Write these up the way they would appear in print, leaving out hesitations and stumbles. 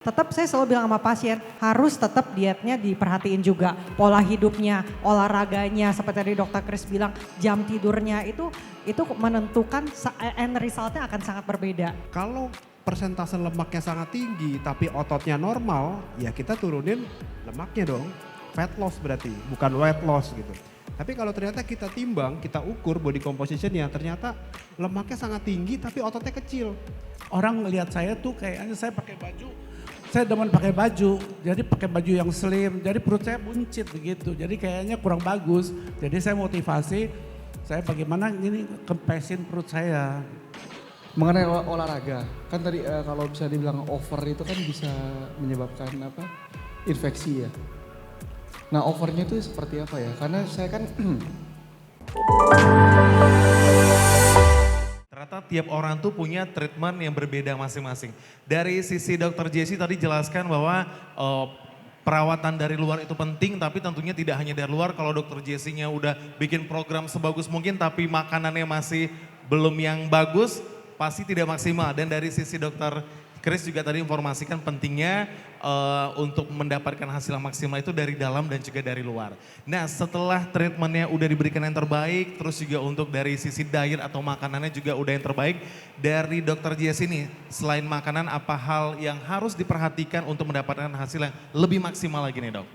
Tetap saya selalu bilang sama pasien, harus tetap dietnya diperhatiin juga. Pola hidupnya, olahraganya, seperti tadi dokter Chris bilang, jam tidurnya itu menentukan end resultnya akan sangat berbeda. Kalau persentase lemaknya sangat tinggi tapi ototnya normal, ya kita turunin lemaknya dong. Fat loss berarti, bukan weight loss gitu. Tapi kalau ternyata kita timbang, kita ukur body compositionnya, ternyata lemaknya sangat tinggi tapi ototnya kecil. Orang ngelihat saya tuh kayaknya saya pakai baju, saya demen pakai baju, jadi pakai baju yang slim, jadi perut saya buncit begitu, jadi kayaknya kurang bagus. Jadi saya motivasi, saya bagaimana ini kempesin perut saya. Mengenai olahraga, kan tadi kalau bisa dibilang over itu kan bisa menyebabkan apa? Infeksi ya. Nah overnya itu seperti apa ya? Karena saya kan Ternyata tiap orang tuh punya treatment yang berbeda masing-masing. Dari sisi Dr. Jessie tadi jelaskan bahwa perawatan dari luar itu penting, tapi tentunya tidak hanya dari luar. Kalau Dr. Jessie-nya udah bikin program sebagus mungkin tapi makanannya masih belum yang bagus, pasti tidak maksimal. Dan dari sisi Dr. Chris juga tadi informasikan pentingnya untuk mendapatkan hasil yang maksimal itu dari dalam dan juga dari luar. Nah setelah treatmentnya udah diberikan yang terbaik, terus juga untuk dari sisi diet atau makanannya juga udah yang terbaik. Dari Dr. Jessie ini, selain makanan apa hal yang harus diperhatikan untuk mendapatkan hasil yang lebih maksimal lagi nih dok?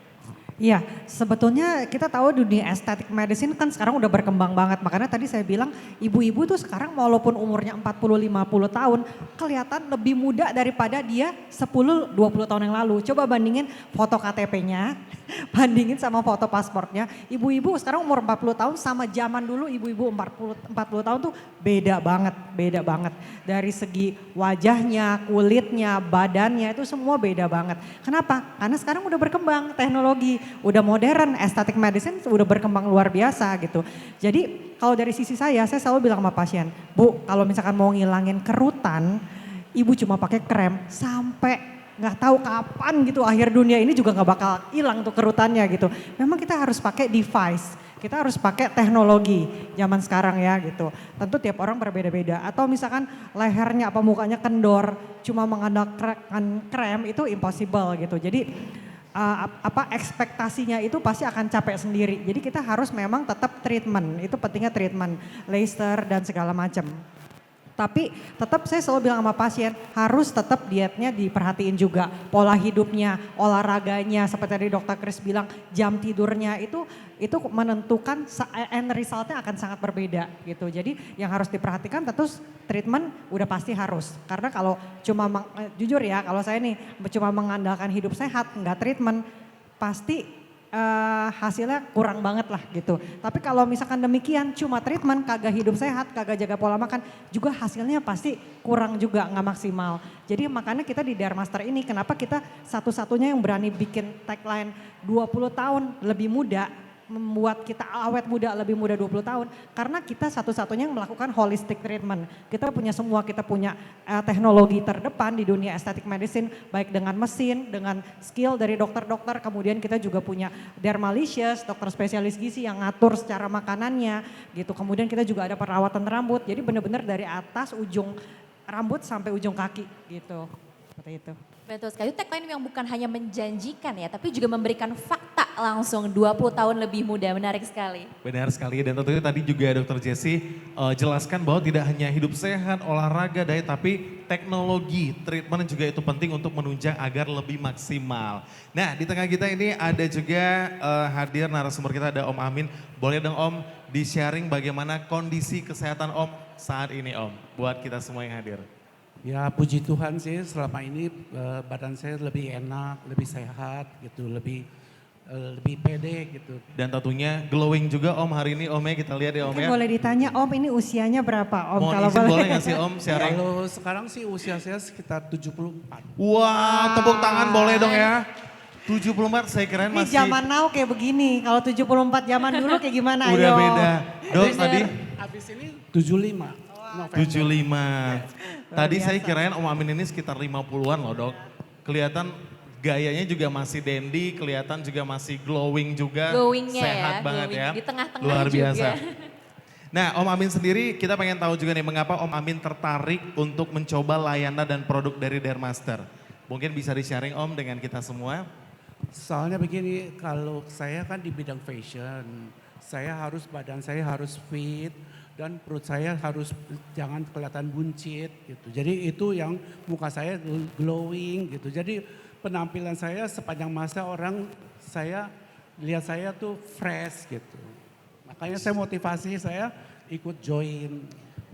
Iya, sebetulnya kita tahu dunia estetik medicine kan sekarang udah berkembang banget. Makanya tadi saya bilang ibu-ibu tuh sekarang walaupun umurnya 40-50 tahun kelihatan lebih muda daripada dia 10-20 tahun yang lalu. Coba bandingin foto KTP-nya, bandingin sama foto pasportnya. Ibu-ibu sekarang umur 40 tahun sama zaman dulu ibu-ibu 40 tahun tuh beda banget. Dari segi wajahnya, kulitnya, badannya itu semua beda banget. Kenapa? Karena sekarang udah berkembang teknologi. Udah modern, aesthetic medicine udah berkembang luar biasa gitu. Jadi kalau dari sisi saya selalu bilang sama pasien, Bu kalau misalkan mau ngilangin kerutan, ibu cuma pakai krem sampai nggak tahu kapan gitu akhir dunia ini juga nggak bakal hilang tuh kerutannya gitu. Memang kita harus pakai device, kita harus pakai teknologi zaman sekarang ya gitu. Tentu tiap orang berbeda-beda. Atau misalkan lehernya apa mukanya kendor, cuma mengandalkan krem itu impossible gitu. Jadi ekspektasinya itu pasti akan capek sendiri. Jadi kita harus memang tetap treatment, itu pentingnya treatment, laser dan segala macam. Tapi tetap saya selalu bilang sama pasien harus tetap dietnya diperhatiin juga. Pola hidupnya, olahraganya seperti tadi dokter Chris bilang jam tidurnya itu menentukan end resultnya akan sangat berbeda gitu. Jadi yang harus diperhatikan tentu treatment udah pasti harus. Karena kalau cuma jujur ya kalau saya nih cuma mengandalkan hidup sehat nggak treatment pasti hasilnya kurang banget lah gitu. Tapi kalau misalkan demikian cuma treatment kagak hidup sehat, kagak jaga pola makan juga hasilnya pasti kurang juga nggak maksimal. Jadi makanya kita di Dermaster ini kenapa kita satu-satunya yang berani bikin tagline 20 tahun lebih muda, membuat kita awet muda lebih muda 20 tahun karena kita satu-satunya yang melakukan holistic treatment. Kita punya semua, kita punya teknologi terdepan di dunia aesthetic medicine baik dengan mesin, dengan skill dari dokter-dokter, kemudian kita juga punya dermalicious, dokter spesialis gizi yang ngatur secara makanannya gitu. Kemudian kita juga ada perawatan rambut. Jadi benar-benar dari atas ujung rambut sampai ujung kaki gitu. Seperti itu. Betul sekali, tagline yang bukan hanya menjanjikan ya, tapi juga memberikan fakta langsung 20 tahun lebih muda, menarik sekali. Benar sekali dan tentunya tadi juga Dr. Jessie jelaskan bahwa tidak hanya hidup sehat, olahraga, diet, tapi teknologi, treatment juga itu penting untuk menunjang agar lebih maksimal. Nah di tengah kita ini ada juga hadir narasumber kita ada Om Amin. Boleh dong Om di-sharing bagaimana kondisi kesehatan Om saat ini Om, buat kita semua yang hadir. Ya puji Tuhan sih selama ini badan saya lebih enak, lebih sehat gitu, lebih pede gitu. Dan tentunya glowing juga Om hari ini Om ya, kita lihat ya Om ya. Boleh ditanya Om ini usianya berapa Om? Mohon kalau izin boleh. boleh nggak sih Om sharing? Kalau sekarang sih usia saya sekitar 74. Wah tepuk tangan boleh dong ya. 74 saya kirain Ini masih. zaman now kayak begini, kalau 74 zaman dulu kayak gimana? Udah Ayo. beda. Dok tadi Habis ini 75. November. 75. Tadi saya kirain Om Amin ini sekitar 50-an loh dok. Kelihatan gayanya juga masih dandy, kelihatan juga masih glowing juga. Glowingnya sehat ya, banget glowing. ya. Di tengah-tengah Luar juga. biasa. Nah Om Amin sendiri kita pengen tahu juga nih mengapa Om Amin tertarik untuk mencoba layanan dan produk dari Dermaster. Mungkin bisa di-sharing Om dengan kita semua. Soalnya begini, kalau saya kan di bidang fashion, badan saya harus fit dan perut saya harus jangan kelihatan buncit gitu. Jadi itu yang muka saya glowing gitu. Jadi penampilan saya sepanjang masa saya lihat saya tuh fresh gitu. Makanya saya motivasi saya ikut join.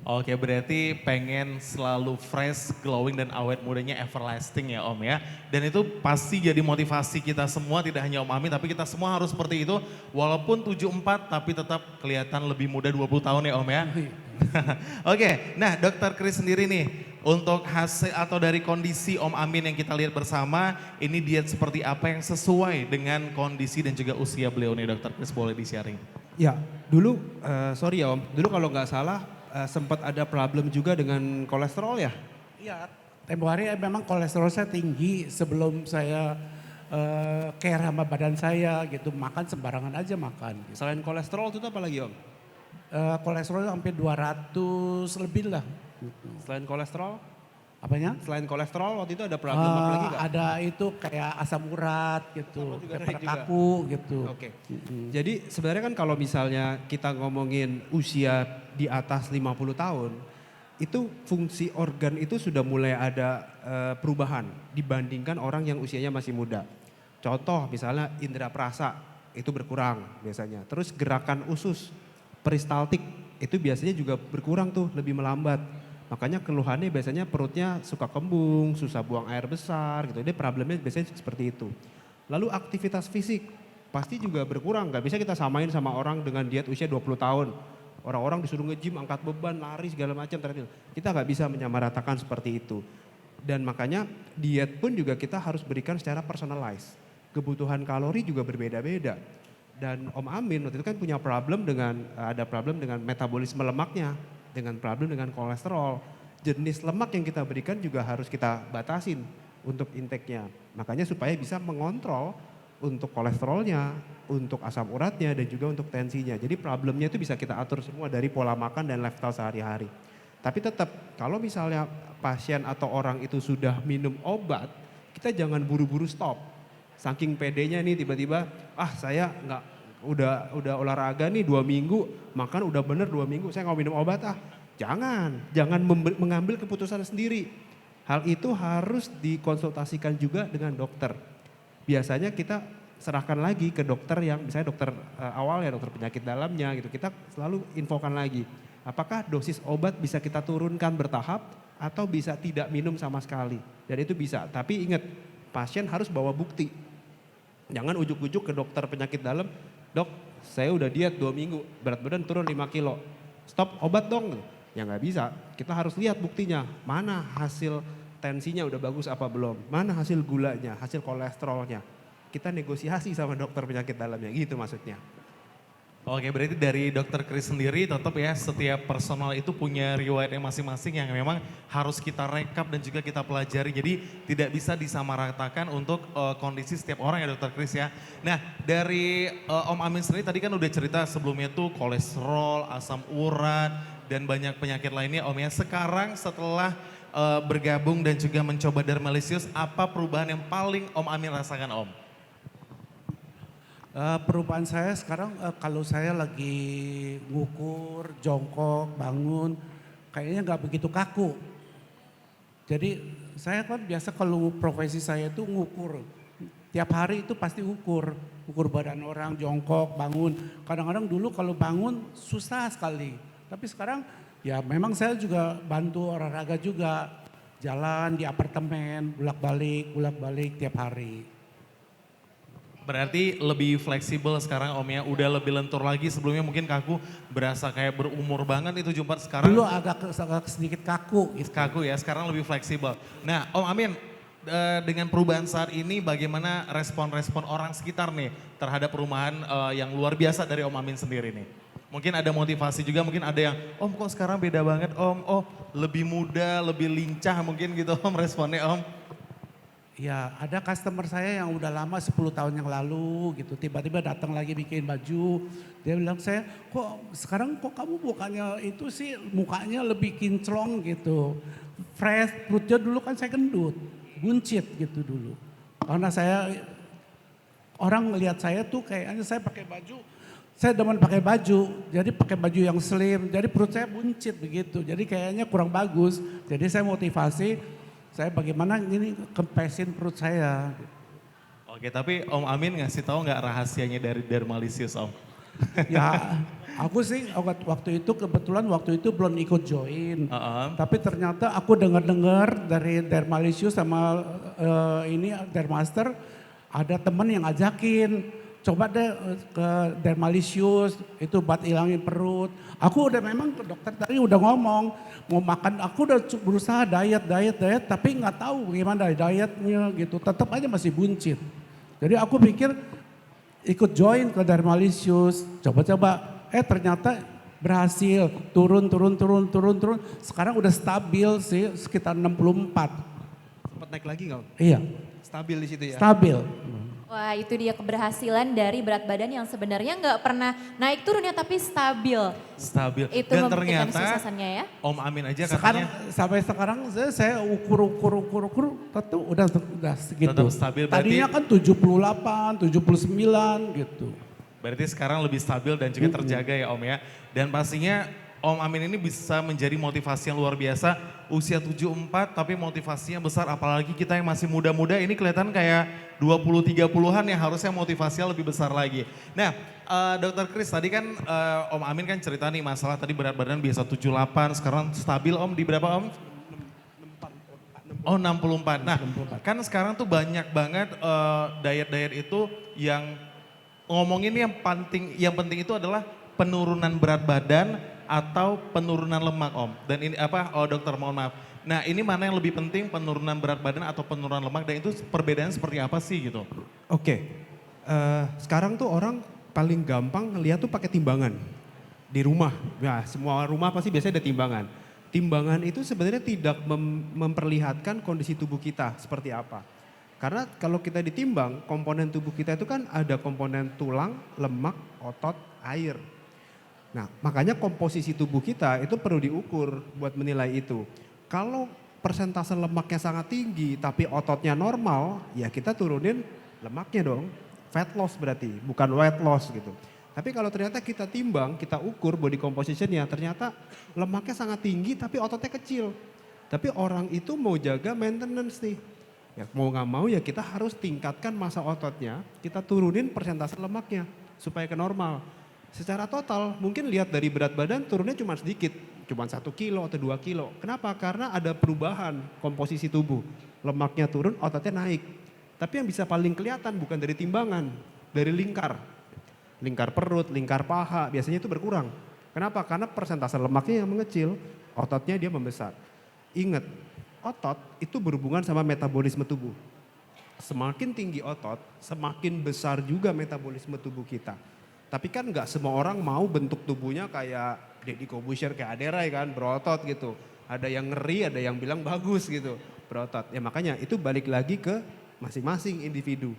Oke, berarti pengen selalu fresh, glowing dan awet mudanya everlasting ya Om ya. Dan itu pasti jadi motivasi kita semua, tidak hanya Om Amin tapi kita semua harus seperti itu. Walaupun 74 tapi tetap kelihatan lebih muda 20 tahun ya Om ya. Oke, nah Dokter Chris sendiri nih, untuk hasil atau dari kondisi Om Amin yang kita lihat bersama, ini diet seperti apa yang sesuai dengan kondisi dan juga usia beliau nih Dokter Chris, boleh di-sharing? Ya, dulu sorry ya Om, dulu kalau nggak salah sempat ada problem juga dengan kolesterol ya? Iya, tempo hari memang kolesterol saya tinggi sebelum saya care sama badan saya gitu. Makan sembarangan aja makan. Gitu. Selain kolesterol itu apa lagi Om? Kolesterol hampir 200 lebih lah. Selain kolesterol? Apanya? Selain kolesterol waktu itu ada problem apa lagi nggak? Ada itu kayak asam urat gitu, juga kayak naik juga. kaku gitu. Oke. Jadi sebenarnya kan kalau misalnya kita ngomongin usia di atas 50 tahun, itu fungsi organ itu sudah mulai ada perubahan dibandingkan orang yang usianya masih muda. Contoh misalnya indera perasa itu berkurang biasanya. Terus gerakan usus, peristaltik itu biasanya juga berkurang tuh, lebih melambat. Makanya keluhannya biasanya perutnya suka kembung, susah buang air besar gitu. Ini problemnya biasanya seperti itu. Lalu aktivitas fisik pasti juga berkurang. Gak bisa kita samain sama orang dengan diet usia 20 tahun. Orang-orang disuruh nge-gym, angkat beban, lari segala macam. Kita gak bisa menyamaratakan seperti itu. Dan makanya diet pun juga kita harus berikan secara personalized. Kebutuhan kalori juga berbeda-beda. Dan Om Amin waktu itu kan punya ada problem dengan metabolisme lemaknya. Dengan problem dengan kolesterol. Jenis lemak yang kita berikan juga harus kita batasin untuk intake-nya. Makanya supaya bisa mengontrol untuk kolesterolnya, untuk asam uratnya dan juga untuk tensinya. Jadi problemnya itu bisa kita atur semua dari pola makan dan lifestyle sehari-hari. Tapi tetap kalau misalnya pasien atau orang itu sudah minum obat, kita jangan buru-buru stop. Saking pedenya nih tiba-tiba, saya nggak udah olahraga nih 2 minggu, makan udah bener 2 minggu, saya nggak minum obat Jangan mengambil keputusan sendiri. Hal itu harus dikonsultasikan juga dengan dokter. Biasanya kita serahkan lagi ke dokter yang misalnya dokter awal ya, dokter penyakit dalamnya gitu. Kita selalu infokan lagi, apakah dosis obat bisa kita turunkan bertahap atau bisa tidak minum sama sekali. Dan itu bisa, tapi ingat pasien harus bawa bukti. Jangan ujuk-ujuk ke dokter penyakit dalam, dok saya udah diet 2 minggu, berat badan turun 5 kilo, stop obat dong. Ya nggak bisa, kita harus lihat buktinya, mana hasil tensinya udah bagus apa belum, mana hasil gulanya, hasil kolesterolnya. Kita negosiasi sama dokter penyakit dalamnya, gitu maksudnya. Oke, berarti dari Dokter Chris sendiri tetap ya setiap personal itu punya riwayatnya masing-masing yang memang harus kita rekap dan juga kita pelajari. Jadi tidak bisa disamaratakan untuk kondisi setiap orang ya Dokter Chris ya. Nah dari Om Amin sendiri tadi kan udah cerita sebelumnya tuh kolesterol, asam urat dan banyak penyakit lainnya Om ya. Sekarang setelah bergabung dan juga mencoba Dermalicious, apa perubahan yang paling Om Amin rasakan Om? Perubahan saya sekarang kalau saya lagi ngukur, jongkok, bangun, kayaknya nggak begitu kaku. Jadi saya kan biasa kalau profesi saya itu ngukur. Tiap hari itu pasti ukur badan orang, jongkok, bangun. Kadang-kadang dulu kalau bangun susah sekali. Tapi sekarang ya memang saya juga bantu olahraga juga. Jalan di apartemen, bolak-balik tiap hari. Berarti lebih fleksibel sekarang Om ya, udah lebih lentur lagi. Sebelumnya mungkin kaku, berasa kayak berumur banget itu Jumat, sekarang. Dulu agak sedikit kaku. Gitu. Kaku ya, sekarang lebih fleksibel. Nah Om Amin, dengan perubahan saat ini bagaimana respon-respon orang sekitar nih terhadap perubahan yang luar biasa dari Om Amin sendiri nih? Mungkin ada motivasi juga, mungkin ada yang, Om kok sekarang beda banget Om, oh lebih muda, lebih lincah mungkin gitu Om responnya Om. Ya ada customer saya yang udah lama 10 tahun yang lalu gitu, tiba-tiba datang lagi bikin baju. Dia bilang saya, kok sekarang kok kamu bukannya itu sih mukanya lebih kinclong gitu. Fresh, perutnya dulu kan saya gendut. buncit gitu dulu. Karena orang ngelihat saya tuh kayaknya saya pakai baju, saya demen pakai baju, jadi pakai baju yang slim, jadi perut saya buncit begitu. Jadi kayaknya kurang bagus. Jadi saya motivasi, saya bagaimana ini kempesin perut saya. Oke, tapi Om Amin ngasih tahu nggak rahasianya dari Dermalicious, Om? Ya, aku sih waktu itu kebetulan belum ikut join. Tapi ternyata aku dengar-dengar dari Dermalicious sama ini Dermaster, ada teman yang ajakin, coba deh ke Dermalicious, itu buat hilangin perut. Aku udah memang ke dokter tadi udah ngomong, mau makan, aku udah berusaha diet, tapi nggak tahu gimana dietnya gitu, tetap aja masih buncit. Jadi aku pikir ikut join ke Dermalicious, coba-coba, ternyata berhasil, turun. Sekarang udah stabil sih, sekitar 64. Sempat naik lagi nggak? Iya, Stabil di situ ya? stabil. Wah itu dia keberhasilan dari berat badan yang sebenarnya nggak pernah naik turun ya tapi stabil. Stabil. Itu Dan membuktikan ternyata kesuksesannya ya. Om Amin aja Sekarang, katanya sampai sekarang saya ukur, tentu udah segitu. tetap stabil. Berarti, Tadinya kan 78, 79 gitu. berarti sekarang lebih stabil dan juga terjaga ya Om ya. Dan pastinya Om Amin ini bisa menjadi motivasi yang luar biasa. Usia 74 tapi motivasinya besar. Apalagi kita yang masih muda-muda ini kelihatan kayak 20-30-an yang harusnya motivasinya lebih besar lagi. Nah Dokter Chris tadi kan Om Amin kan cerita nih masalah tadi berat badan biasa 78. Sekarang stabil Om di berapa Om? Oh 64. Nah kan sekarang tuh banyak banget diet-diet itu yang ngomongin yang penting itu adalah penurunan berat badan atau penurunan lemak Om. Dan ini dokter mohon maaf. Nah ini mana yang lebih penting penurunan berat badan atau penurunan lemak dan itu perbedaannya seperti apa sih gitu? Oke, sekarang tuh orang paling gampang ngeliat tuh pakai timbangan di rumah. Ya semua rumah pasti biasanya ada timbangan. Timbangan itu sebenarnya tidak memperlihatkan kondisi tubuh kita seperti apa. Karena kalau kita ditimbang komponen tubuh kita itu kan ada komponen tulang, lemak, otot, air. Nah makanya komposisi tubuh kita itu perlu diukur buat menilai itu. Kalau persentase lemaknya sangat tinggi tapi ototnya normal ya kita turunin lemaknya dong. Fat loss berarti bukan weight loss gitu. Tapi kalau ternyata kita timbang, kita ukur body compositionnya ternyata lemaknya sangat tinggi tapi ototnya kecil. Tapi orang itu mau jaga maintenance nih. Ya mau gak mau ya kita harus tingkatkan massa ototnya, kita turunin persentase lemaknya supaya ke normal. Secara total mungkin lihat dari berat badan turunnya cuma sedikit, cuma 1 kilo atau 2 kilo. Kenapa? Karena ada perubahan komposisi tubuh. Lemaknya turun, ototnya naik. Tapi yang bisa paling kelihatan bukan dari timbangan, dari lingkar. Lingkar perut, lingkar paha biasanya itu berkurang. Kenapa? Karena persentase lemaknya yang mengecil, ototnya dia membesar. Ingat, otot itu berhubungan sama metabolisme tubuh. Semakin tinggi otot, semakin besar juga metabolisme tubuh kita. Tapi kan nggak semua orang mau bentuk tubuhnya kayak Deddy Corbuzier, kayak Aderai kan, berotot gitu. Ada yang ngeri, ada yang bilang bagus gitu, berotot. Ya makanya itu balik lagi ke masing-masing individu.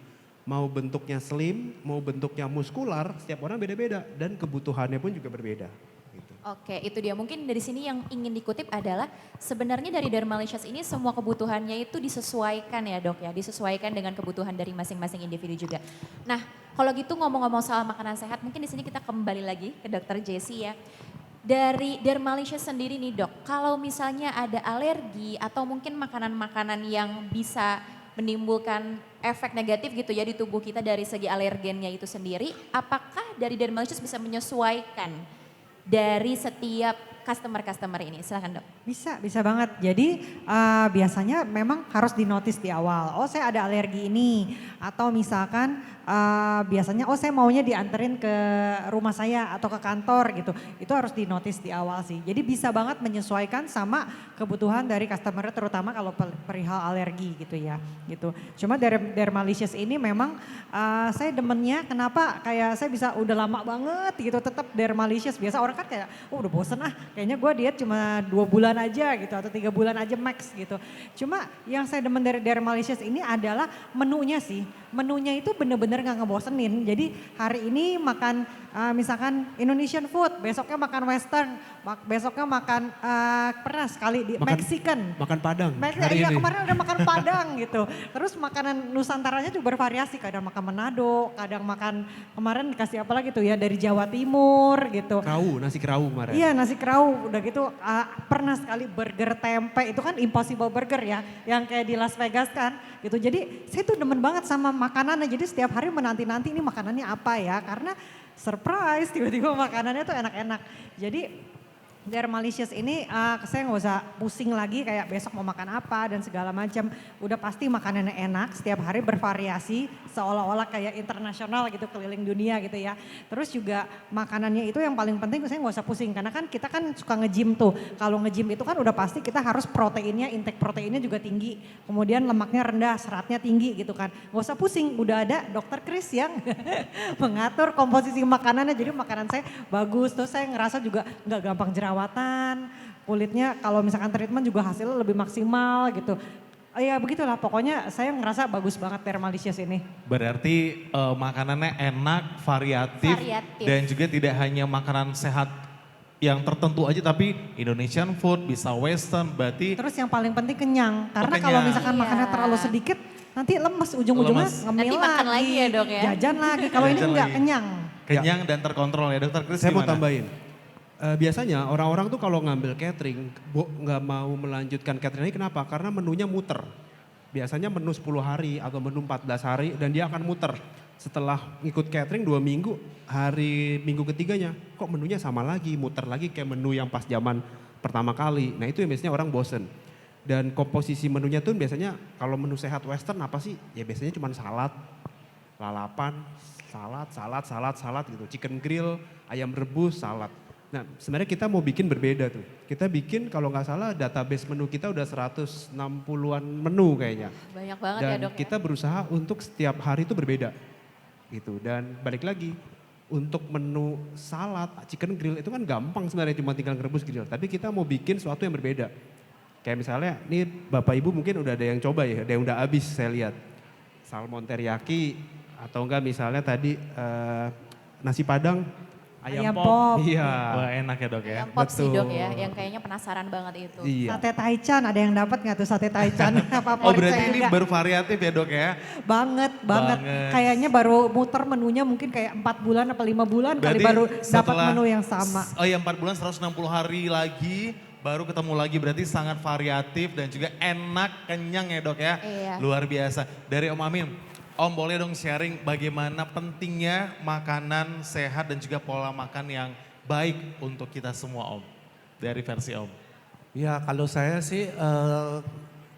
Mau bentuknya slim, mau bentuknya muskular, setiap orang beda-beda. Dan kebutuhannya pun juga berbeda. Gitu. Oke, itu dia. Mungkin dari sini yang ingin dikutip adalah sebenarnya dari Dermalicious ini semua kebutuhannya itu disesuaikan ya dok ya, disesuaikan dengan kebutuhan dari masing-masing individu juga. Nah, kalau gitu ngomong-ngomong soal makanan sehat, mungkin di sini kita kembali lagi ke Dokter Jessie ya. Dari Dermalicious sendiri nih dok, kalau misalnya ada alergi atau mungkin makanan-makanan yang bisa menimbulkan efek negatif gitu ya di tubuh kita dari segi alergennya itu sendiri, apakah dari Dermalicious bisa menyesuaikan dari setiap customer ini? Silahkan dok. Bisa banget. Jadi biasanya memang harus dinotis di awal. Oh saya ada alergi ini. Atau misalkan biasanya saya maunya dianterin ke rumah saya atau ke kantor gitu. Itu harus dinotis di awal sih. Jadi bisa banget menyesuaikan sama kebutuhan dari customer terutama kalau perihal alergi gitu ya. Gitu. Cuma dari Dermalicious ini memang saya demennya kenapa kayak saya bisa udah lama banget gitu tetap Dermalicious. Biasa orang kan kayak udah bosen kayaknya gue diet cuma 2 bulan aja gitu atau 3 bulan aja max gitu. Cuma yang saya demen dari Dermalicious ini adalah menunya sih. menunya itu bener-bener gak ngebosenin. Jadi hari ini makan misalkan Indonesian food, besoknya makan Western, besoknya makan pernah sekali di Mexican. Makan Padang Iya kemarin udah makan Padang gitu. Terus makanan Nusantaranya juga bervariasi, kadang makan Manado, kadang makan kemarin dikasih apa lagi tuh ya dari Jawa Timur gitu. nasi kerau kemarin. Iya nasi kerau, udah gitu pernah sekali burger tempe, itu kan Impossible Burger ya, yang kayak di Las Vegas kan gitu. Jadi saya tuh demen banget sama makanannya, jadi setiap hari menanti-nanti ini makanannya apa ya, karena surprise tiba-tiba makanannya tuh enak-enak. Jadi Dermalicious ini saya nggak usah pusing lagi kayak besok mau makan apa dan segala macam. Udah pasti makanannya enak, setiap hari bervariasi seolah-olah kayak internasional gitu keliling dunia gitu ya. Terus juga makanannya itu yang paling penting saya nggak usah pusing karena kan kita kan suka nge-gym tuh. Kalau nge-gym itu kan udah pasti kita harus proteinnya, intake proteinnya juga tinggi. Kemudian lemaknya rendah, seratnya tinggi gitu kan. Nggak usah pusing, udah ada dokter Chris yang mengatur komposisi makanannya. Jadi makanan saya bagus, terus saya ngerasa juga nggak gampang jerawatan, kulitnya kalau misalkan treatment juga hasilnya lebih maksimal gitu. Ya begitulah pokoknya saya ngerasa bagus banget Dermalicious ini. Berarti makanannya enak, variatif, dan juga tidak hanya makanan sehat yang tertentu aja tapi Indonesian food, bisa Western, berarti. Terus yang paling penting kenyang, karena kenyang. kalau misalkan makannya terlalu sedikit nanti lemes ujung-ujungnya ngemil Nanti makan lagi ya dok ya. jajan lagi, kalau ini Jajan enggak lagi. kenyang. Kenyang dan terkontrol ya dokter Chris. Saya mau gimana? tambahin. Biasanya orang-orang tuh kalau ngambil catering nggak mau melanjutkan catering ini kenapa? Karena menunya muter. Biasanya menu 10 hari atau menu 14 hari dan dia akan muter. Setelah ikut catering 2 minggu, hari minggu ketiganya kok menunya sama lagi, muter lagi kayak menu yang pas zaman pertama kali. Nah itu yang biasanya orang bosen. Dan komposisi menunya tuh biasanya kalau menu sehat Western apa sih? Ya biasanya cuma salad, lalapan, salad gitu. Chicken grill, ayam rebus, salad. Nah sebenarnya kita mau bikin berbeda tuh. Kita bikin kalau nggak salah database menu kita udah 160-an menu kayaknya. Banyak banget Dan ya dok kita berusaha untuk setiap hari itu berbeda gitu. Dan balik lagi untuk menu salad, chicken grill itu kan gampang sebenarnya cuma tinggal ngerebus grill. Tapi kita mau bikin sesuatu yang berbeda. Kayak misalnya ini Bapak Ibu mungkin udah ada yang coba ya, ada yang udah habis saya lihat. Salmon teriyaki atau enggak misalnya tadi nasi padang ayam pop. Iya. Wah enak ya dok ya. Ayam pop sih dok ya, Betul. yang kayaknya penasaran banget itu. Iya. Sate taichan, ada yang dapat nggak tuh sate taichan? Oh berarti ini bervariatif ya dok ya? Banget. Banget. Kayaknya baru muter menunya mungkin kayak 4 bulan atau 5 bulan kali baru dapat menu yang sama. Oh ya 4 bulan 160 hari lagi baru ketemu lagi, berarti sangat variatif dan juga enak, kenyang ya dok ya. Iya. Luar biasa. Dari Om Amin, Om boleh dong sharing bagaimana pentingnya makanan sehat dan juga pola makan yang baik untuk kita semua Om. Dari versi Om. Ya kalau saya sih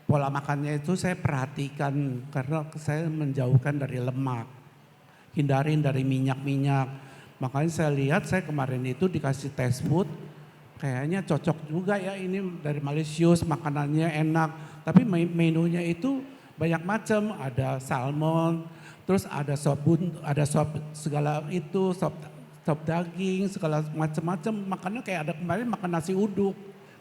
pola makannya itu saya perhatikan karena saya menjauhkan dari lemak. Hindarin dari minyak-minyak. Makanya saya lihat saya kemarin itu dikasih test food. Kayaknya cocok juga ya ini dari Malicious, makanannya enak. Tapi menunya itu banyak macam, ada salmon, terus ada sop segala itu, sop daging, segala macam-macam. Makannya kayak ada kemarin makan nasi uduk.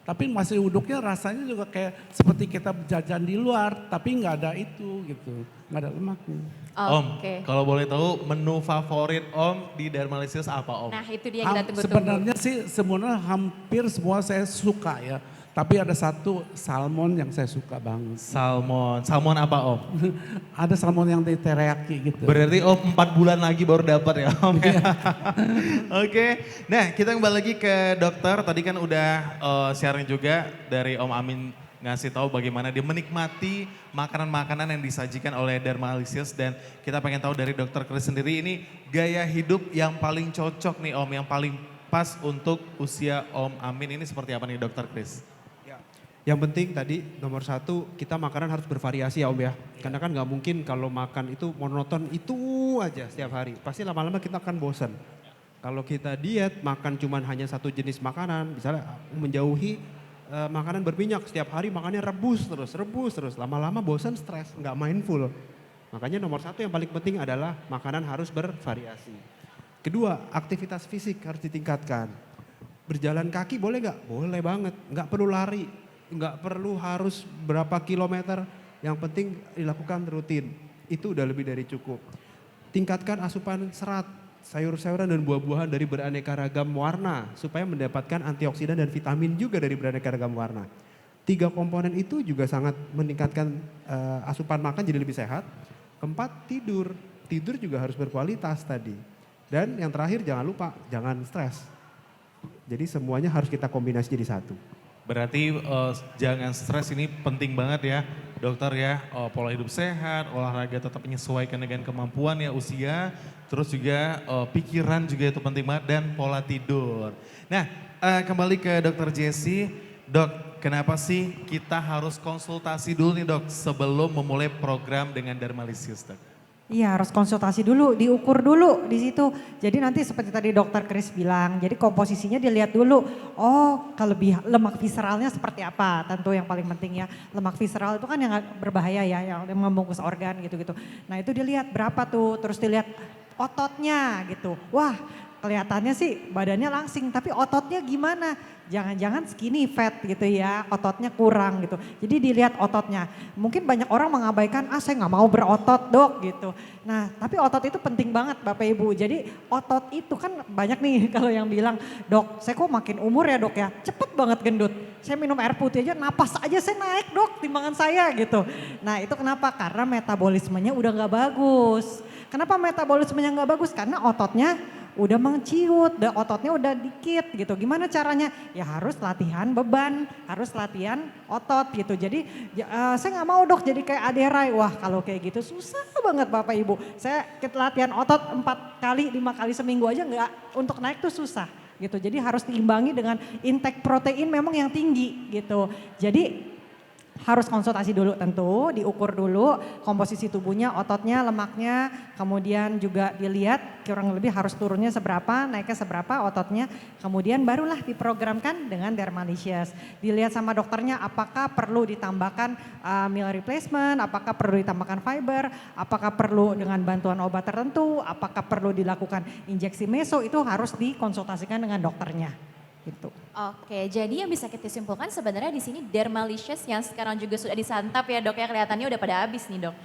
Tapi nasi uduknya rasanya juga kayak seperti kita jajan di luar, tapi nggak ada itu gitu, nggak ada lemaknya. Om, kalau boleh tahu menu favorit Om di Dermalicious apa Om? Nah itu dia yang kita tunggu-tunggu. Sebenarnya sih sebenarnya hampir semua saya suka ya. Tapi ada satu salmon yang saya suka banget. Salmon apa Om? Ada salmon yang di teriyaki gitu. Berarti Om 4 bulan lagi baru dapat ya Om ya. Oke, nah kita kembali lagi ke dokter. Tadi kan udah sharing juga dari Om Amin ngasih tahu bagaimana dia menikmati makanan-makanan yang disajikan oleh Dermalicious. Dan kita pengen tahu dari dokter Chris sendiri ini gaya hidup yang paling cocok nih Om, yang paling pas untuk usia Om Amin ini seperti apa nih dokter Chris? Yang penting tadi nomor 1 kita makanan harus bervariasi ya Om ya. Karena kan nggak mungkin kalau makan itu monoton itu aja setiap hari. Pasti lama-lama kita akan bosan. Kalau kita diet makan cuman hanya satu jenis makanan. Misalnya menjauhi makanan berminyak. Setiap hari makannya rebus terus. Lama-lama bosan, stres, nggak mindful. Makanya nomor 1 yang paling penting adalah makanan harus bervariasi. Kedua, aktivitas fisik harus ditingkatkan. Berjalan kaki boleh nggak? Boleh banget. Nggak perlu lari. Nggak perlu harus berapa kilometer, yang penting dilakukan rutin. itu udah lebih dari cukup. Tingkatkan asupan serat, sayur-sayuran dan buah-buahan dari beraneka ragam warna supaya mendapatkan antioksidan dan vitamin juga dari beraneka ragam warna. 3 komponen itu juga sangat meningkatkan asupan makan jadi lebih sehat. Keempat, tidur. Tidur juga harus berkualitas tadi. Dan yang terakhir jangan lupa, jangan stres. Jadi semuanya harus kita kombinasi jadi satu. Berarti jangan stres, ini penting banget ya dokter ya. Pola hidup sehat, olahraga tetap menyesuaikan dengan kemampuan ya, usia. Terus juga pikiran juga itu penting banget, dan pola tidur. Nah kembali ke dokter Jessie. Dok, kenapa sih kita harus konsultasi dulu nih dok sebelum memulai program dengan Dermalicious dok? Iya harus konsultasi dulu, diukur dulu di situ. Jadi nanti seperti tadi dokter Chris bilang, jadi komposisinya dilihat dulu. Oh lemak visceralnya seperti apa, tentu yang paling penting ya. Lemak visceral itu kan yang berbahaya ya, yang membungkus organ gitu-gitu. Nah itu dilihat berapa tuh, terus dilihat ototnya gitu. Wah kelihatannya sih badannya langsing, tapi ototnya gimana? Jangan-jangan skinny fat gitu ya, ototnya kurang gitu. Jadi dilihat ototnya. Mungkin banyak orang mengabaikan, saya nggak mau berotot dok gitu. Nah tapi otot itu penting banget Bapak Ibu. Jadi otot itu kan banyak nih kalau yang bilang, dok saya kok makin umur ya dok ya, cepet banget gendut. Saya minum air putih aja, napas aja saya naik dok timbangan saya gitu. Nah itu kenapa? Karena metabolismenya udah nggak bagus. Kenapa metabolismenya nggak bagus? Karena ototnya udah mengciut, ototnya udah dikit gitu. Gimana caranya? Ya harus latihan beban, harus latihan otot gitu. Jadi saya nggak mau dok jadi kayak Aderai. Wah kalau kayak gitu susah banget Bapak Ibu. Saya latihan otot 4 kali, 5 kali seminggu aja nggak, untuk naik tuh susah gitu. Jadi harus diimbangi dengan intake protein memang yang tinggi gitu. Jadi harus konsultasi dulu tentu, diukur dulu komposisi tubuhnya, ototnya, lemaknya, kemudian juga dilihat kurang lebih harus turunnya seberapa, naiknya seberapa ototnya, kemudian barulah diprogramkan dengan Dermalicious. Dilihat sama dokternya apakah perlu ditambahkan meal replacement, apakah perlu ditambahkan fiber, apakah perlu dengan bantuan obat tertentu, apakah perlu dilakukan injeksi meso, itu harus dikonsultasikan dengan dokternya. Gitu. Oke, jadi yang bisa kita simpulkan sebenarnya di sini Dermalicious yang sekarang juga sudah disantap ya dok ya, kelihatannya udah pada habis nih dok.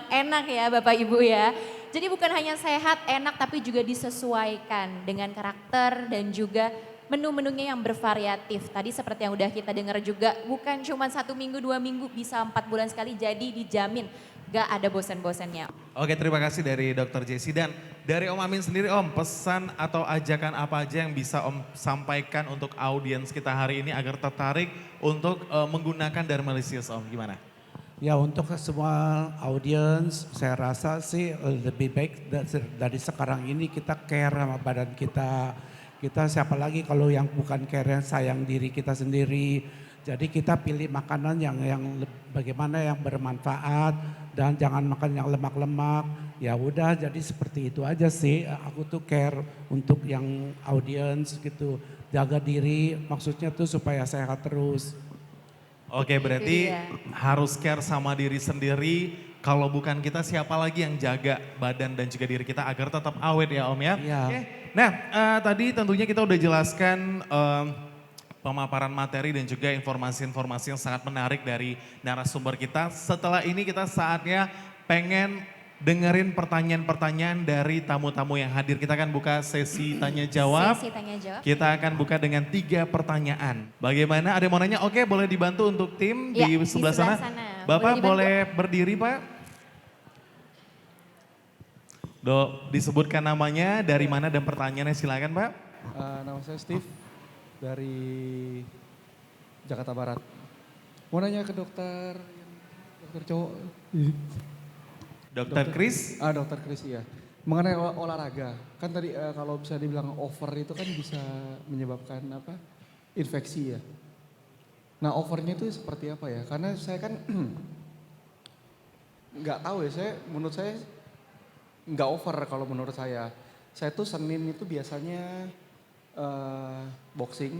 Enak ya Bapak Ibu ya. Jadi bukan hanya sehat, enak tapi juga disesuaikan dengan karakter dan juga menu-menunya yang bervariatif. Tadi seperti yang udah kita dengar juga, bukan cuma 1 minggu, 2 minggu, bisa 4 bulan sekali, jadi dijamin gak ada bosan-bosannya. Oke, terima kasih dari Dr. Jessie. Dan dari Om Amin sendiri Om, pesan atau ajakan apa aja yang bisa Om sampaikan untuk audiens kita hari ini agar tertarik untuk menggunakan Dermalicious Om, gimana? Ya untuk semua audiens saya rasa sih lebih baik dari sekarang ini kita care sama badan kita. Kita siapa lagi kalau yang bukan care, sayang diri kita sendiri. Jadi kita pilih makanan yang bagaimana yang bermanfaat dan jangan makan yang lemak-lemak. Ya udah jadi seperti itu aja sih. Aku tuh care untuk yang audiens gitu. Jaga diri maksudnya tuh supaya sehat terus. Oke, berarti harus care sama diri sendiri. Kalau bukan kita siapa lagi yang jaga badan dan juga diri kita agar tetap awet ya Om ya. Iya. Oke. Nah tadi tentunya kita udah jelaskan pemaparan materi dan juga informasi-informasi yang sangat menarik dari narasumber kita. Setelah ini kita saatnya pengen dengerin pertanyaan-pertanyaan dari tamu-tamu yang hadir. Kita akan buka sesi tanya jawab. Sesi tanya jawab. Kita akan buka dengan 3 pertanyaan. Bagaimana? Ada yang mau nanya? Oke, boleh dibantu untuk tim Ya, di sebelah sana. Bapak boleh berdiri Pak? Dok, disebutkan namanya, dari mana dan pertanyaannya, silakan Pak. Nama saya Steve dari Jakarta Barat. Mau nanya ke dokter cowok. Dokter Chris. Dokter Chris ya. Mengenai olahraga, kan tadi kalau bisa dibilang over itu kan bisa menyebabkan apa? Infeksi ya. Nah overnya itu seperti apa ya? Karena saya kan nggak tahu ya. Menurut saya nggak over kalau menurut saya. Saya tuh Senin itu biasanya boxing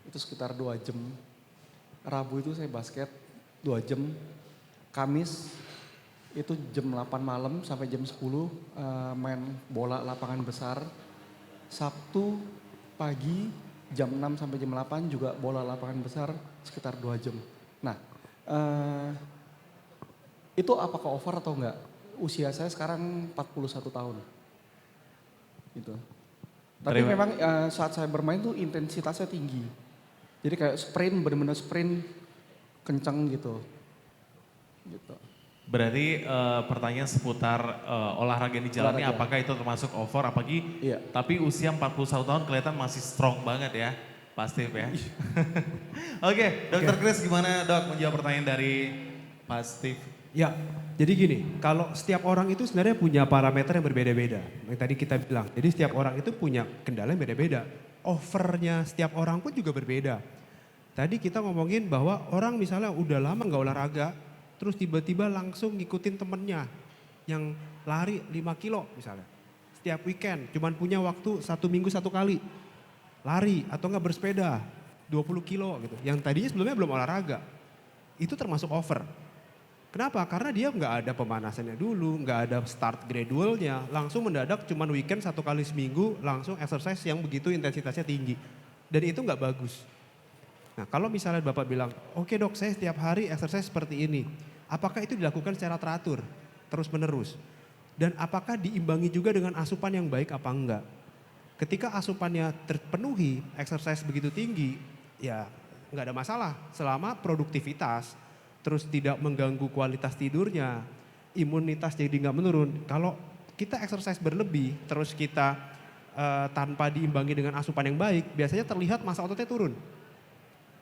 itu sekitar 2 jam. Rabu itu saya basket 2 jam. Kamis itu jam 8 malam sampai jam 10 main bola lapangan besar. Sabtu pagi jam 6 sampai jam 8 juga bola lapangan besar sekitar 2 jam. Nah itu apakah over atau enggak? usia saya sekarang 41 tahun. Gitu. Tapi Terima- memang saat saya bermain tuh intensitasnya tinggi. Jadi kayak sprint, bener-bener sprint kenceng gitu. Gitu. Berarti pertanyaan seputar olahraga yang dijalani Olahraga. apakah itu termasuk over apalagi Iya. tapi usia 41 tahun kelihatan masih strong banget ya Pak Steve ya. Oke, Dokter Chris gimana Dok menjawab pertanyaan dari Pak Steve? Ya, jadi gini, kalau setiap orang itu sebenarnya punya parameter yang berbeda-beda. Yang tadi kita bilang, jadi setiap orang itu punya kendala yang beda-beda. Overnya setiap orang pun juga berbeda. Tadi kita ngomongin bahwa orang misalnya udah lama nggak olahraga, terus tiba-tiba langsung ngikutin temennya yang lari 5 kilo misalnya. Setiap weekend cuman punya waktu 1 minggu 1 kali. Lari atau nggak bersepeda 20 kilo gitu. Yang tadinya sebelumnya belum olahraga. Itu termasuk over. Kenapa? Karena dia nggak ada pemanasannya dulu, nggak ada start gradualnya, langsung mendadak cuman weekend 1 kali seminggu langsung exercise yang begitu intensitasnya tinggi. Dan itu nggak bagus. Nah kalau misalnya Bapak bilang, oke dok saya setiap hari exercise seperti ini. Apakah itu dilakukan secara teratur, terus menerus? Dan apakah diimbangi juga dengan asupan yang baik apa enggak? Ketika asupannya terpenuhi, exercise begitu tinggi, ya nggak ada masalah. Selama produktivitas, terus tidak mengganggu kualitas tidurnya, imunitas jadi nggak menurun. Kalau kita exercise berlebih, terus kita tanpa diimbangi dengan asupan yang baik, biasanya terlihat massa ototnya turun.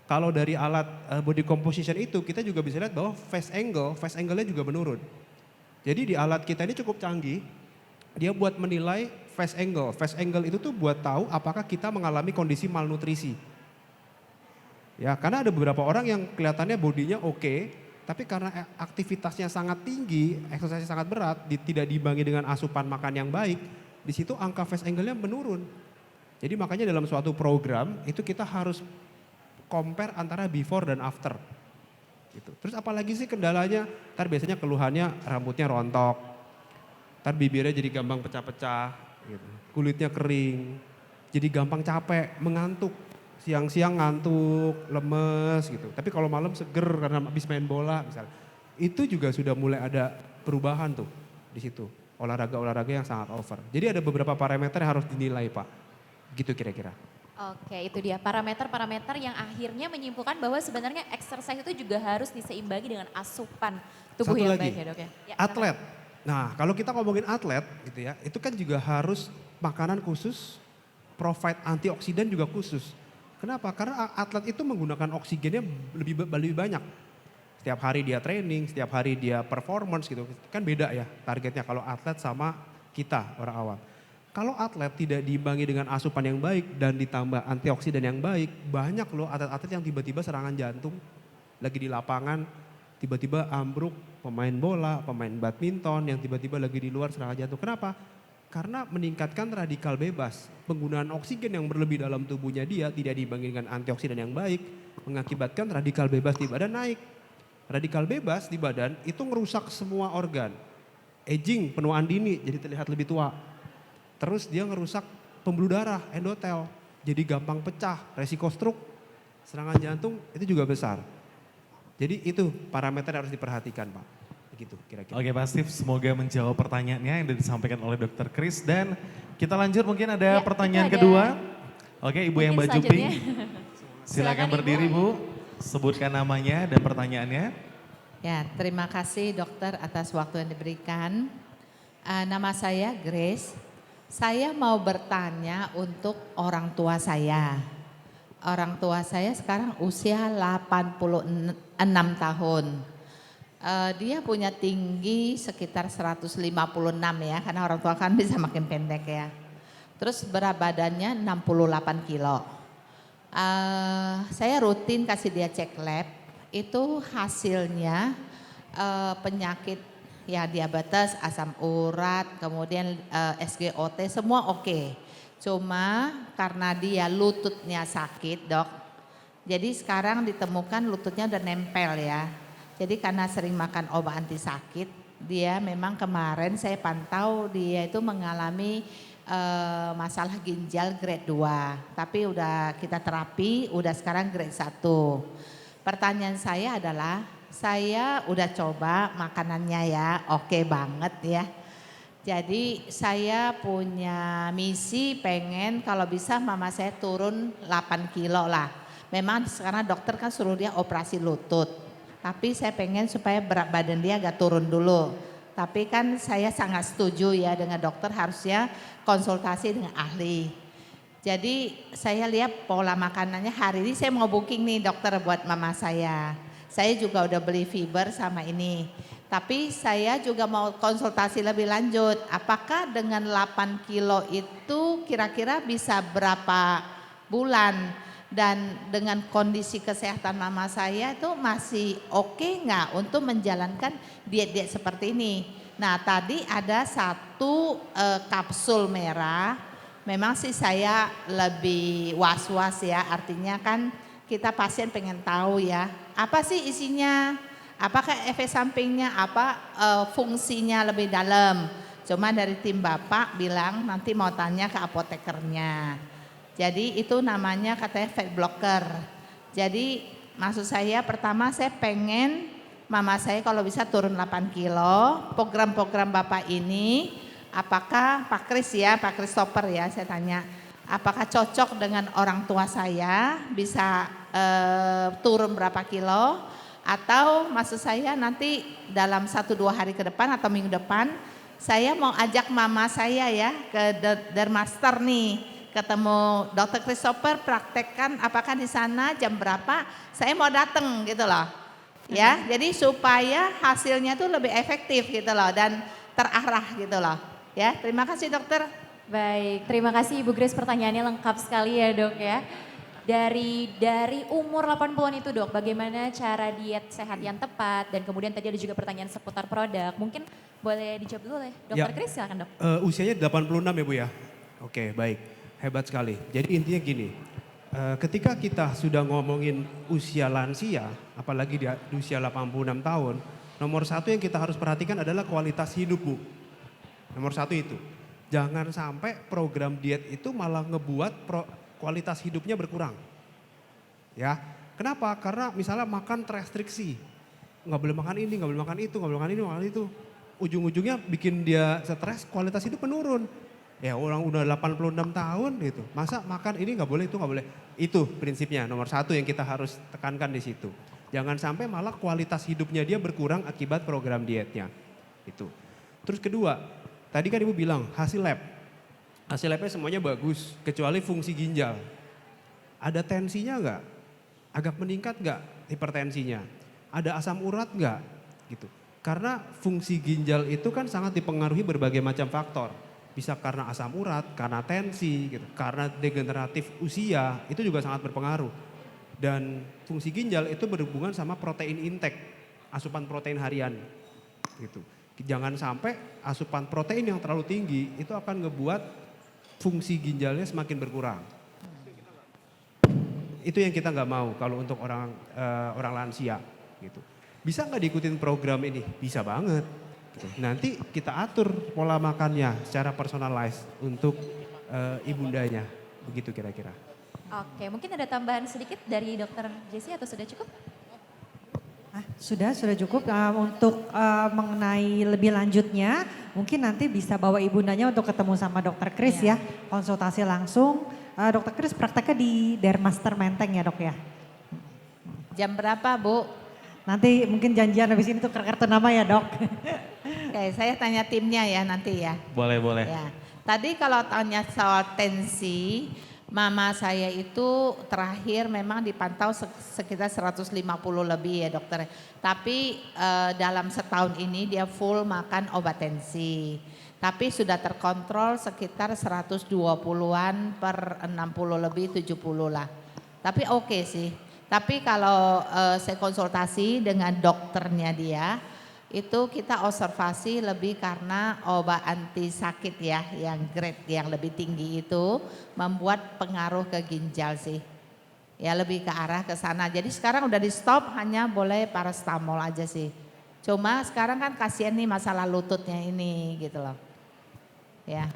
Kalau dari alat body composition itu kita juga bisa lihat bahwa face angle-nya juga menurun. Jadi di alat kita ini cukup canggih, dia buat menilai face angle. Face angle itu tuh buat tahu apakah kita mengalami kondisi malnutrisi. Ya, karena ada beberapa orang yang kelihatannya bodinya oke, tapi karena aktivitasnya sangat tinggi, exercise sangat berat, tidak diimbangi dengan asupan makan yang baik, di situ angka face angle-nya menurun. Jadi makanya dalam suatu program itu kita harus compare antara before dan after. Gitu. Terus apalagi sih kendalanya? Ntar biasanya keluhannya rambutnya rontok, ntar bibirnya jadi gampang pecah-pecah, gitu. Kulitnya kering, jadi gampang capek, mengantuk. Siang-siang ngantuk, lemes gitu. Tapi kalau malam seger karena habis main bola misalnya. Itu juga sudah mulai ada perubahan tuh di situ. Olahraga-olahraga yang sangat over. Jadi ada beberapa parameter yang harus dinilai Pak. Gitu kira-kira. Oke, itu dia parameter-parameter yang akhirnya menyimpulkan bahwa sebenarnya exercise itu juga harus diseimbangi dengan asupan tubuh Satu yang lagi, baik ya dok ya. Ya, atlet. Nah kalau kita ngomongin atlet gitu ya, itu kan juga harus makanan khusus, provide antioksidan juga khusus. Kenapa? Karena atlet itu menggunakan oksigennya lebih banyak. Setiap hari dia training, setiap hari dia performance gitu. Kan beda ya targetnya kalau atlet sama kita orang awam. Kalau atlet tidak diimbangi dengan asupan yang baik dan ditambah antioksidan yang baik, banyak loh atlet-atlet yang tiba-tiba serangan jantung lagi di lapangan, tiba-tiba ambruk, pemain bola, pemain badminton yang tiba-tiba lagi di luar serangan jantung. Kenapa? Karena meningkatkan radikal bebas. Penggunaan oksigen yang berlebih dalam tubuhnya dia tidak diimbangi dengan antioksidan yang baik, mengakibatkan radikal bebas di badan naik. Radikal bebas di badan itu merusak semua organ. Aging, penuaan dini, jadi terlihat lebih tua. Terus dia ngerusak pembuluh darah, endotel, jadi gampang pecah, resiko stroke, serangan jantung itu juga besar. Jadi itu parameter yang harus diperhatikan Pak, begitu kira-kira. Oke Pak Steve, semoga menjawab pertanyaannya yang disampaikan oleh Dokter Chris dan kita lanjut mungkin ada Ya, pertanyaan itu ada. kedua. Oke Ibu yang Mungkin baju selanjutnya. pink, Silakan, silakan Ibu. berdiri Bu, sebutkan namanya dan pertanyaannya. Ya, terima kasih dokter atas waktu yang diberikan. Nama saya Grace. Saya mau bertanya untuk orang tua saya. Orang tua saya sekarang usia 86 tahun. Dia punya tinggi sekitar 156 ya, karena orang tua kan bisa makin pendek ya. Terus berat badannya 68 kilo. Saya rutin kasih dia cek lab, itu hasilnya penyakit ya diabetes, asam urat, kemudian SGOT semua oke. Cuma karena dia lututnya sakit dok, jadi sekarang ditemukan lututnya udah nempel ya. Jadi karena sering makan obat anti sakit, dia memang kemarin saya pantau dia itu mengalami masalah ginjal grade 2. Tapi udah kita terapi, udah sekarang grade 1. Pertanyaan saya adalah, saya udah coba makanannya ya, oke banget ya. Jadi saya punya misi pengen kalau bisa mama saya turun 8 kilo lah. Memang sekarang dokter kan suruh dia operasi lutut. Tapi saya pengen supaya berat badan dia agak turun dulu. Tapi kan saya sangat setuju ya dengan dokter harusnya konsultasi dengan ahli. Jadi saya lihat pola makanannya hari ini saya mau booking nih dokter buat mama saya. Saya juga udah beli fiber sama ini. Tapi saya juga mau konsultasi lebih lanjut. Apakah dengan 8 kilo itu kira-kira bisa berapa bulan? Dan dengan kondisi kesehatan mama saya itu masih oke nggak untuk menjalankan diet-diet seperti ini? Nah tadi ada satu kapsul merah. Memang sih saya lebih was-was ya. Artinya kan kita pasien pengen tahu ya. Apa sih isinya? Apakah efek sampingnya, fungsinya lebih dalam. Cuma dari tim Bapak bilang nanti mau tanya ke apotekernya. Jadi itu namanya katanya fat blocker. Jadi maksud saya pertama saya pengen mama saya kalau bisa turun 8 kilo. Program-program Bapak ini apakah Pak Kris ya, Pak Christopher ya saya tanya. Apakah cocok dengan orang tua saya bisa turun berapa kilo? Atau maksud saya nanti dalam 1-2 hari ke depan atau minggu depan saya mau ajak mama saya ya ke Dermaster nih, ketemu Dr. Christopher praktekkan apakah di sana jam berapa, saya mau datang gitu loh. Ya, jadi supaya hasilnya tuh lebih efektif gitu loh dan terarah gitu loh. Ya, terima kasih dokter. Baik, terima kasih Ibu Grace, pertanyaannya lengkap sekali ya dok ya. Dari umur 80-an itu dok, bagaimana cara diet sehat yang tepat dan kemudian tadi ada juga pertanyaan seputar produk. Mungkin boleh dijawab dulu oleh Dr. Kris, silakan dok. Usianya 86 ya Bu ya? Oke baik, hebat sekali. Jadi intinya gini, ketika kita sudah ngomongin usia lansia, apalagi di usia 86 tahun, nomor satu yang kita harus perhatikan adalah kualitas hidup Bu. Nomor satu itu, jangan sampai program diet itu malah ngebuat kualitas hidupnya berkurang. Ya, kenapa? Karena misalnya makan terrestriksi, nggak boleh makan ini, nggak boleh makan itu, nggak boleh makan ini, nggak boleh makan itu. Ujung-ujungnya bikin dia stres, kualitas hidup menurun. Ya orang udah 86 tahun gitu, masa makan ini nggak boleh, itu nggak boleh. Itu prinsipnya nomor satu yang kita harus tekankan di situ. Jangan sampai malah kualitas hidupnya dia berkurang akibat program dietnya. Itu. Terus kedua, tadi kan Ibu bilang hasil lab. Hasil labnya semuanya bagus, kecuali fungsi ginjal. Ada tensinya enggak? Agak meningkat enggak hipertensinya? Ada asam urat enggak? Gitu. Karena fungsi ginjal itu kan sangat dipengaruhi berbagai macam faktor. Bisa karena asam urat, karena tensi, gitu. Karena degeneratif usia, itu juga sangat berpengaruh. Dan fungsi ginjal itu berhubungan sama protein intake, asupan protein harian. Gitu. Jangan sampai asupan protein yang terlalu tinggi itu akan ngebuat fungsi ginjalnya semakin berkurang. Itu yang kita nggak mau kalau untuk orang lansia gitu. Bisa nggak diikutin program ini? Bisa banget. Gitu. Nanti kita atur pola makannya secara personalized untuk ibundanya. Begitu kira-kira. Oke, mungkin ada tambahan sedikit dari Dr. Jessie atau sudah cukup? Sudah cukup. Untuk mengenai lebih lanjutnya, mungkin nanti bisa bawa ibundanya untuk ketemu sama Dokter Kris ya, konsultasi langsung. Dokter Kris prakteknya di Dermaster Menteng ya dok ya. Jam berapa Bu? Nanti mungkin janjian habis ini tuh kartu nama ya dok. Oke, saya tanya timnya ya nanti ya. Boleh. Ya. Tadi kalau tanya soal tensi, mama saya itu terakhir memang dipantau sekitar 150 lebih ya dokter. Tapi dalam setahun ini dia full makan obat tensi. Tapi sudah terkontrol sekitar 120-an per 60 lebih 70 lah. Tapi oke sih. Tapi kalau saya konsultasi dengan dokternya dia, itu kita observasi lebih karena obat anti sakit ya yang grade yang lebih tinggi itu membuat pengaruh ke ginjal sih. Ya lebih ke arah ke sana. Jadi sekarang udah di stop hanya boleh paracetamol aja sih. Cuma sekarang kan kasihan nih masalah lututnya ini gitu loh. Ya.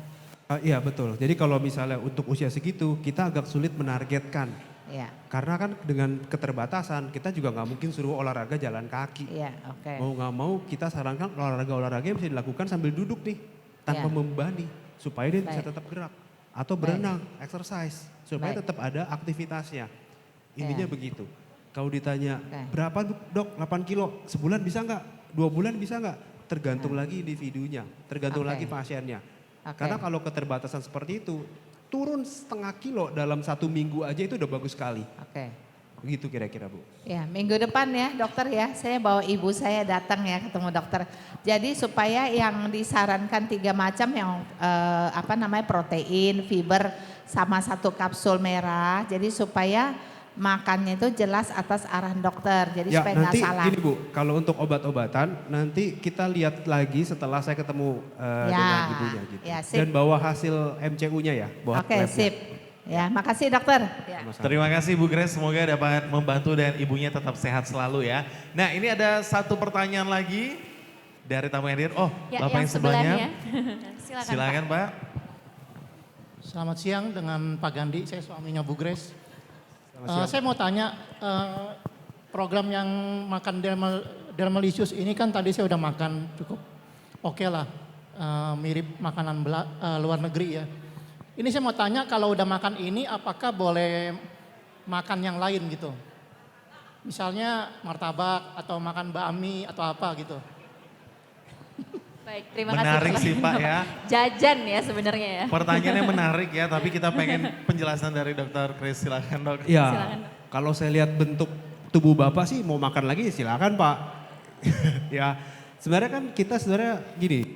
Iya betul. Jadi kalau misalnya untuk usia segitu kita agak sulit menargetkan Iya, Karena kan dengan keterbatasan kita juga nggak mungkin suruh olahraga jalan kaki. iya, oke. Mau nggak mau kita sarankan olahraga-olahraga yang bisa dilakukan sambil duduk nih tanpa Ya. membebani supaya dia bisa Baik. tetap gerak atau Baik. berenang, exercise supaya Baik. tetap ada aktivitasnya. Intinya Ya. begitu. Kalau ditanya Oke. berapa dok 8 kilo sebulan bisa nggak? 2 bulan bisa nggak? Tergantung Ya. lagi individunya, tergantung Oke. lagi pasiennya. Oke. Karena kalau keterbatasan seperti itu turun setengah kilo dalam 1 minggu aja itu udah bagus sekali. Oke. Begitu kira-kira Bu. Ya, minggu depan ya dokter ya, saya bawa ibu saya datang ya ketemu dokter. Jadi supaya yang disarankan 3 macam yang protein, fiber sama 1 kapsul merah. Jadi supaya makannya itu jelas atas arahan dokter. Jadi Ya supaya nggak nanti salah. gini Bu, kalau untuk obat-obatan nanti kita lihat lagi setelah saya ketemu dengan ibunya gitu. ya, sip. Dan bawa hasil MCU-nya ya. Bawa Oke, labnya. sip. Ya, makasih dokter. Ya. Sama-sama. Terima kasih Bu Grace, semoga dapat membantu dan ibunya tetap sehat selalu ya. Nah ini ada satu pertanyaan lagi dari tamu yang hadir. Oh, Ya, Bapak yang yang sebelahnya. Silakan, Silakan Pak. Selamat siang dengan Pak Gandhi, saya suaminya Bu Grace. Selamat siang. Saya mau tanya, program yang makan Dermalicious ini kan tadi saya udah makan cukup oke lah, mirip makanan luar negeri ya. Ini saya mau tanya kalau udah makan ini apakah boleh makan yang lain gitu? Misalnya martabak atau makan bakmi atau apa gitu. Baik, terima kasih. Menarik sih Pak ya. Jajan ya sebenarnya ya. Pertanyaannya menarik ya, tapi kita pengen penjelasan dari Dokter Chris. Silakan Dok. Ya, Silakan, Dok. kalau saya lihat bentuk tubuh Bapak sih mau makan lagi silakan Pak. Ya, sebenarnya kan kita sebenarnya gini,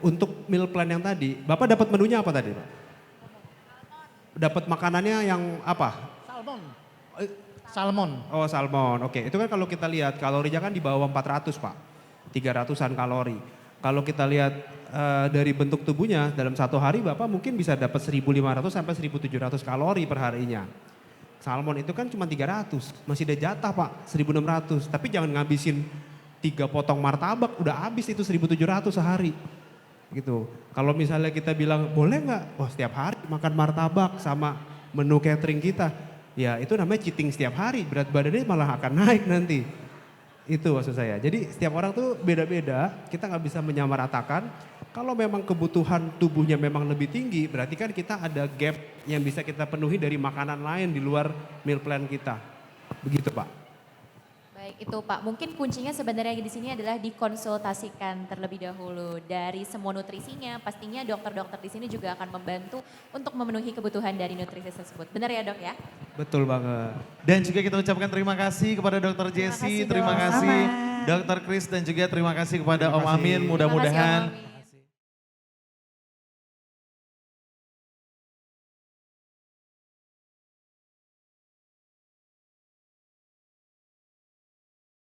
untuk meal plan yang tadi, Bapak dapat menunya apa tadi Pak? Dapat makanannya yang apa? Salmon. Salmon. Oh salmon, oke. Itu kan kalau kita lihat kalorinya kan di bawah 400 Pak. 300-an kalori. Kalau kita lihat dari bentuk tubuhnya dalam 1 hari Bapak mungkin bisa dapat 1.500 sampai 1.700 kalori per harinya. Salmon itu kan cuma 300, masih ada jatah Pak 1.600. Tapi jangan ngabisin 3 potong martabak, udah habis itu 1.700 sehari. Gitu. Kalau misalnya kita bilang boleh nggak? Wah setiap hari makan martabak sama menu catering kita. Ya itu namanya cheating setiap hari, berat badannya malah akan naik nanti. Itu maksud saya. Jadi setiap orang tuh beda-beda, kita nggak bisa menyamaratakan. Kalau memang kebutuhan tubuhnya memang lebih tinggi, berarti kan kita ada gap yang bisa kita penuhi dari makanan lain di luar meal plan kita. Begitu Pak. Baik, itu Pak. Mungkin kuncinya sebenarnya di sini adalah dikonsultasikan terlebih dahulu dari semua nutrisinya. Pastinya dokter-dokter di sini juga akan membantu untuk memenuhi kebutuhan dari nutrisi tersebut. Benar ya Dok ya? Betul banget. Dan juga kita ucapkan terima kasih kepada Dokter Jessie, kasih, terima Dok. kasih Sama. Dokter Chris dan juga terima kasih kepada Terima Om kasih. Amin. Terima kasih, Mudah-mudahan Om Amin.